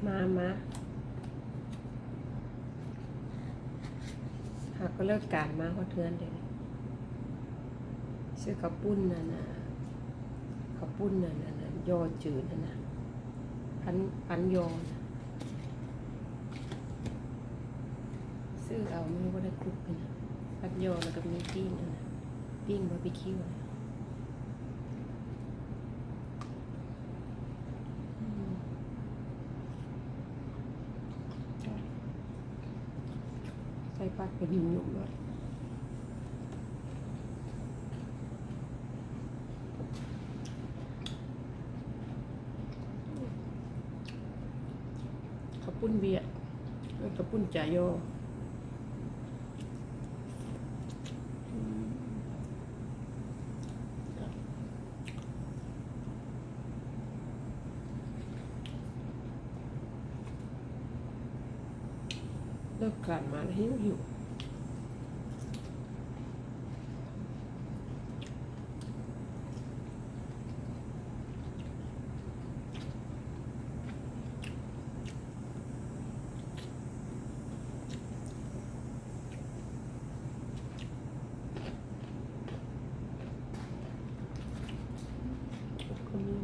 มาหากก็เลิกการมาเขาเทือนเดี๋ยวนี้ซื้อข้าวปุ้นน่ะข้าวปุ้นน่ะยอจืดน่ะพันยอนะซื้อเอาไม่รู้ว่าได้คลุกไปนะพันยอแล้วก็มีปิ้งนะปิ้งบาร์บีคิวนะใส่ปักเป็นหนุ่มๆเลยข้าวปุ้นเบียร์ข้าวปุ้นจ่ายอเลิกการมาแล้วหิวก็มี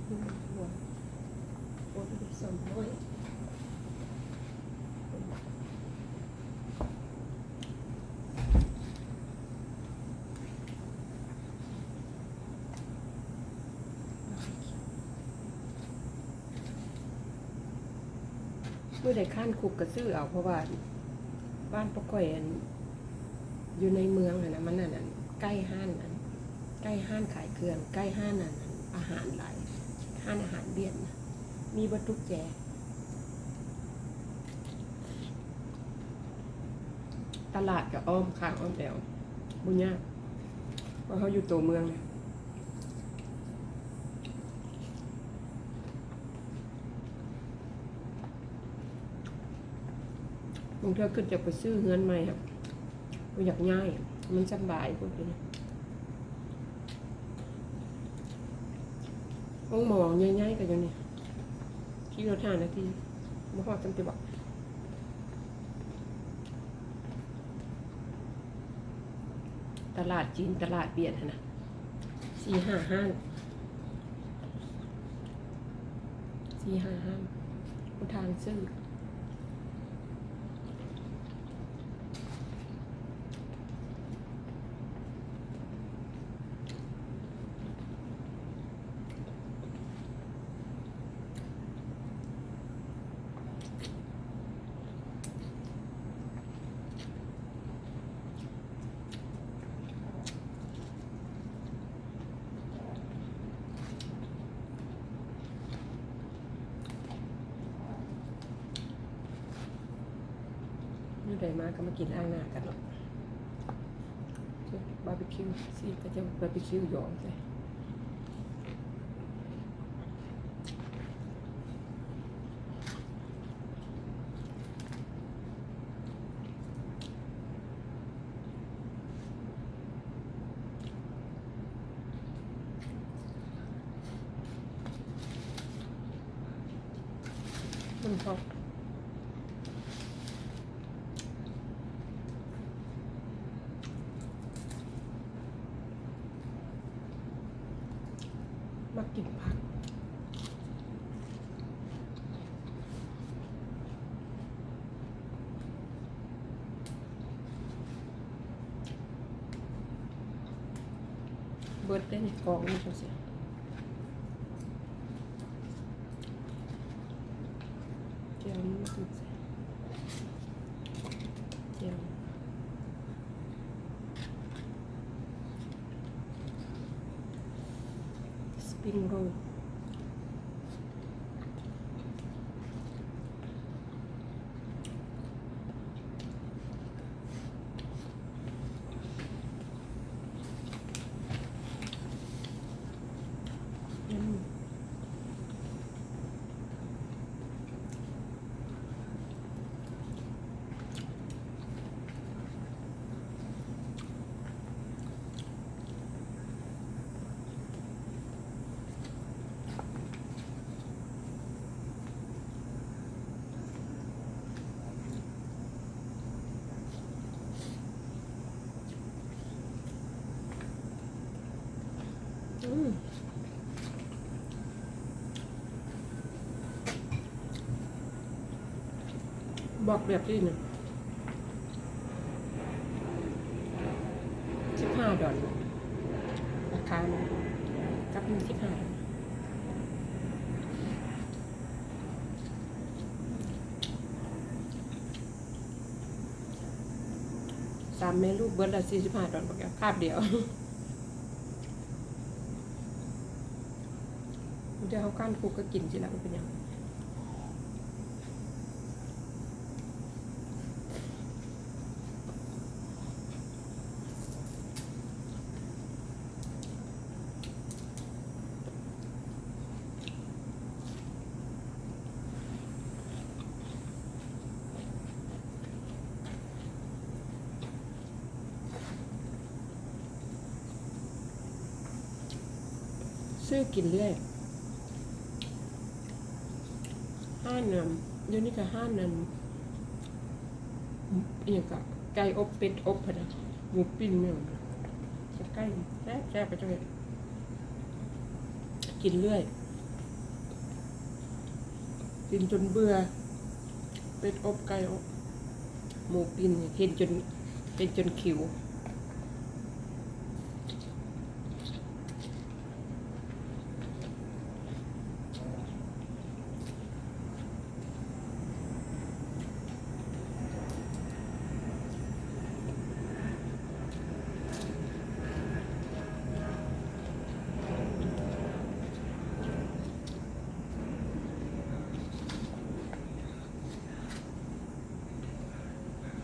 หัวโอ้ยสมน้อยเมื่อได้ข้านคุกกระซื้อเอาเพราะว่าบ้านปะก้อยอยู่ในเมืองนะมันนั่นใกล้ห้านใกล้ห้านขายเครื่องใกล้ห้านอาหารหลายห้านอาหารเบียดนะมีวัตถุแจตลาดกับอ้อมข้างอ้อมแถวบุญยากเพราะเขาอยู่ตัวเมืองเนี่ยบางทีขึ้นจะไปซื้อเฮือนใหม่ครับอยากง่ายมันสบายพวกนี้ห้องมองง่ายๆกันอย่างนี้ที่เราทานนาทีมาหอดจังติบอกตลาดจีนตลาดเบียดนะ4-5 ห้างคนทางซื้อนี่ได้มาก็มากินอ่างหน้ากันหรอกบาร์บีคิวสิก็จะบาร์บีคิวหยองใส่มันพอมากินผักเบิร์ดได้ในกองนี่เสียเจียวนี่มันคือเจียวสปริงโรล บอกแบบนี้นะ$15ราคากับมี$15สามแม่ลูกเบิร์ดละ$45บอกแกคาบเดียวเดี๋ยวเขากั้นคุกก็กินสิละมันเป็นยังซื้อกินเรื่อย5 น้ำเดี๋ยวนี้ก็5 น้ำอย่างกับไก่อบเป็ดอบพะนะหมูปิ้งเนี่ยจะใกล้แซ่บไปจังเลยกินเรื่อยกินจนเบื่อเป็ดอบไก่อบหมูปิ้งเห็นจนคิว